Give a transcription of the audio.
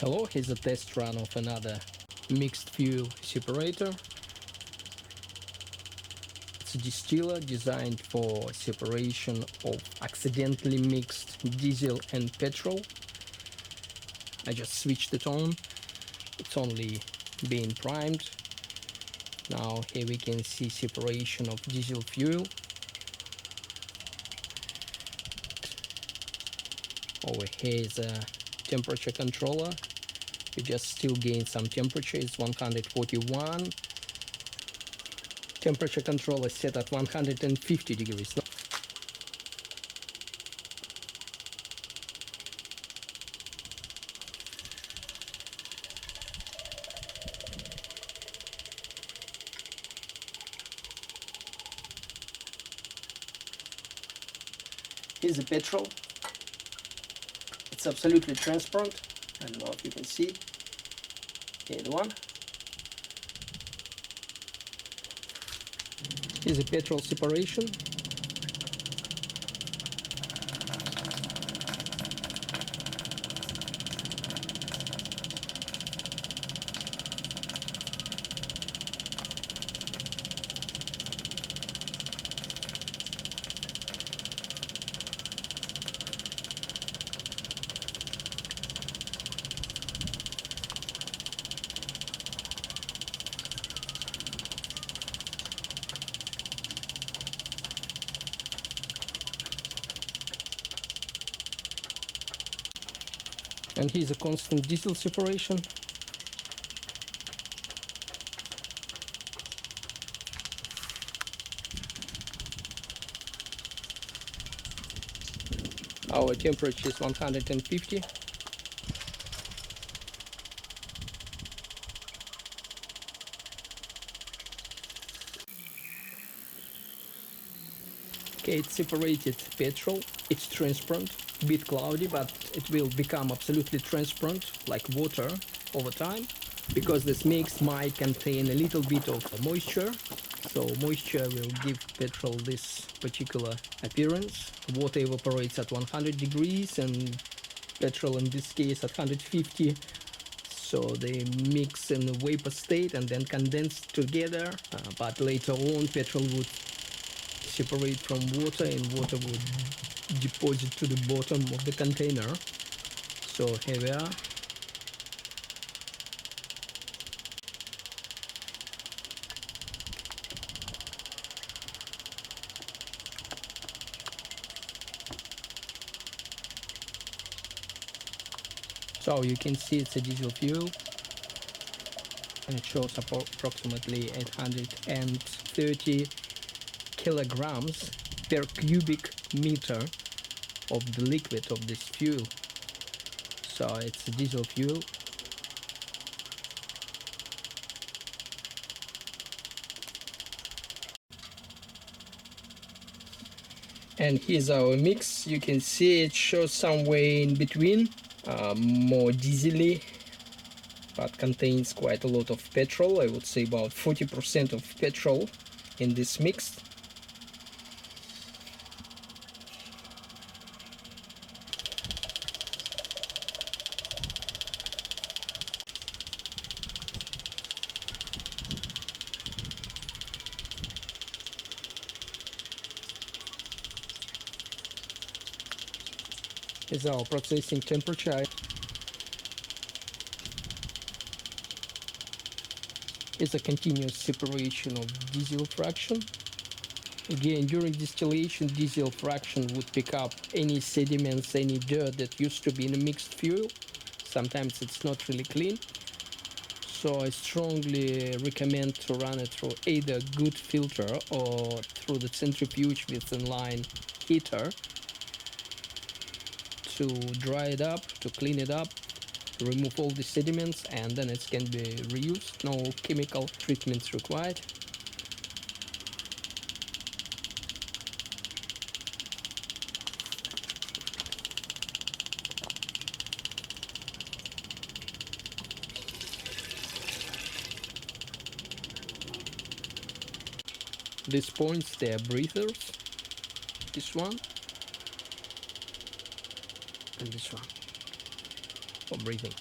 Hello, here's a test run of another mixed fuel separator. It's a distiller designed for separation of accidentally mixed diesel and petrol. I just switched it on. It's only being primed. Now here we can see separation of diesel fuel. Over here is a temperature controller. You just still gain some temperature. It's 141. Temperature controller set at 150 degrees. Here's the petrol. It's absolutely transparent. I don't know if you can see. Here's the one. Here's the petrol separation. And here's a constant diesel separation. Our temperature is 150. Okay, it's separated petrol. It's transparent, a bit cloudy, but it will become absolutely transparent like water over time, because this mix might contain a little bit of moisture. So moisture will give petrol this particular appearance. Water evaporates at 100 degrees and petrol in this case at 150. So they mix in a vapor state and then condense together. But later on petrol would separate from water and water would deposit to the bottom of the container. So here we are. So you can see it's a diesel fuel, and it shows approximately 830 kilograms per cubic meter of the liquid of this fuel. So it's a diesel fuel. And here's our mix. You can see it shows somewhere in between, more diesely, but contains quite a lot of petrol. I would say about 40% of petrol in this mix. Is our processing temperature. Is a continuous separation of diesel fraction. Again, during distillation, diesel fraction would pick up any sediments, any dirt that used to be in a mixed fuel. Sometimes it's not really clean. So I strongly recommend to run it through either good filter or through the centrifuge with inline heater to dry it up, to clean it up, to remove all the sediments, and then it can be reused. No chemical treatments required. These points, they are breathers. This one and this one for breathing.